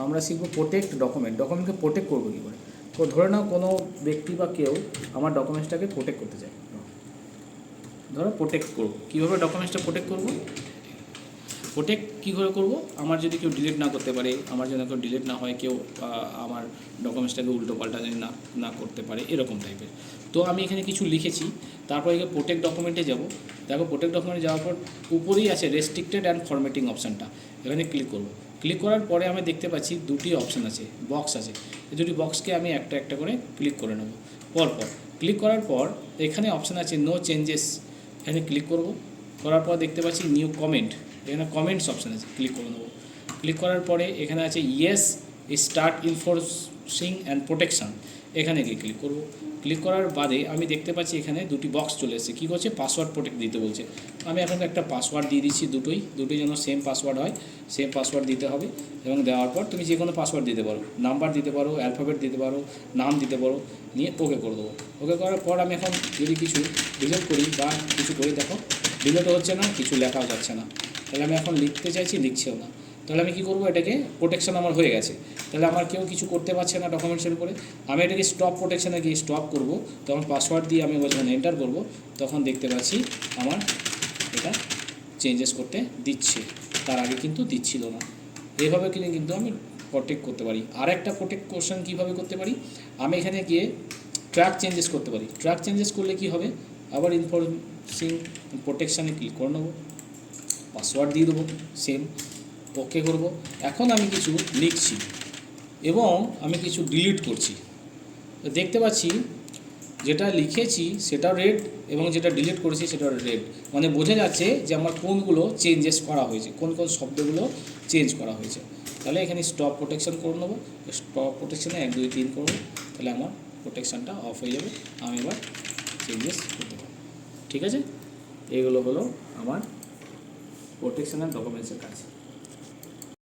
আমরা শিখবো protect document. ডকুমেন্টকে protect করবো কী করে। তো ধরে নাও কোনো ব্যক্তি বা কেউ আমার ডকুমেন্টসটাকে প্রোটেক্ট করতে চায়, ধরো প্রোটেক্ট করবো। কীভাবে ডকুমেন্টসটা প্রোটেক্ট করবো? প্রোটেক্ট কী করে করবো? আমার যদি কেউ ডিলিট না করতে পারে, আমার যেন কেউ ডিলিট না হয়, কেউ আমার ডকুমেন্টসটাকে উল্টো পাল্টা যদি না করতে পারে, এরকম টাইপের। তো আমি এখানে কিছু লিখেছি, তারপর এখানে প্রোটেক্ট ডকুমেন্টে যাব। দেখো প্রোটেক্ট ডকুমেন্টে যাওয়ার পর উপরেই আছে রেস্ট্রিক্টেড অ্যান্ড ফরম্যাটিং অপশানটা, এখানে ক্লিক করব। ক্লিক করার পরে আমি দেখতে পাচ্ছি দুটি অপশান আছে, বক্স আছে। এই দুটি বক্সকে আমি একটা একটা করে ক্লিক করে নেব। পরপর ক্লিক করার পর এখানে অপশান আছে নো চেঞ্জেস, এখানে ক্লিক করব। করার পর দেখতে পাচ্ছি নিউ কমেন্ট, এখানে কমেন্টস অপশান আছে, ক্লিক করে নেবো। ক্লিক করার পরে এখানে আছে yes start enforcing and protection, এখানে গিয়ে ক্লিক করব। ক্লিক করার বাদে আমি দেখতে পাচ্ছি এখানে দুটি বক্স চলে এসেছে। কী করছে? পাসওয়ার্ড প্রোটেক্ট দিতে বলছে। আমি এখন একটা পাসওয়ার্ড দিয়ে দিচ্ছি, দুটোই যেন সেম পাসওয়ার্ড হয়, সেম পাসওয়ার্ড দিতে হবে। এবং দেওয়ার পর তুমি যে কোনো পাসওয়ার্ড দিতে পারো, নাম্বার দিতে পারো, অ্যালফাবেট দিতে পারো, নাম দিতে পারো, নিয়ে ওকে করে দেবো। ওকে করার পর আমি এখন যদি কিছু ডিলিট করি বা কিছু করি, দেখো ডিলিটও হচ্ছে না, কিছু লেখাও যাচ্ছে না। তাহলে আমি এখন লিখতে চাইছি, লিখছেও না। তাহলে আমি কী করবো? এটাকে প্রোটেকশান আমার হয়ে গেছে। তাহলে আমার কেউ কিছু করতে পারছে না ডকুমেন্টসের উপরে। আমি এটাকে স্টপ প্রোটেকশানে গিয়ে স্টপ করব, তখন পাসওয়ার্ড দিয়ে আমি যখন এন্টার করব, তখন দেখতে পাচ্ছি আমার এটা চেঞ্জেস করতে দিচ্ছে, তার আগে কিন্তু দিচ্ছিল না। এইভাবে কিন্তু আমি প্রোটেক্ট করতে পারি। আর একটা প্রোটেক্ট কোশ্চেন কীভাবে করতে পারি? আমি এখানে গিয়ে ট্র্যাক চেঞ্জেস করতে পারি। ট্র্যাক চেঞ্জেস করলে কি হবে? আবার ইনফরমেশন প্রোটেকশানে ক্লিক করে নেবো, পাসওয়ার্ড দিয়ে দেবো সেম, ওকে করব। এখন আমি কিছু লিখছি এবং আমি কিছু ডিলিট করছি, দেখতে পাচ্ছি যেটা লিখেছি সেটাও রেড এবং যেটা ডিলিট করেছি সেটাও রেড। মানে বোঝা যাচ্ছে যে আমার কোনগুলো চেঞ্জেস করা হয়েছে, কোন কোন শব্দগুলো চেঞ্জ করা হয়েছে। তাহলে এখানে স্টপ প্রোটেকশান করে নেবো, স্টপ প্রোটেকশানে 1 2 3 করবো, তাহলে আমার প্রোটেকশানটা অফ হয়ে যাবে, আমি এবার চেঞ্জেস করতে পারবো। ঠিক আছে, এগুলো হলো আমার প্রোটেকশান অ্যান্ড ডকুমেন্টসের কাজ।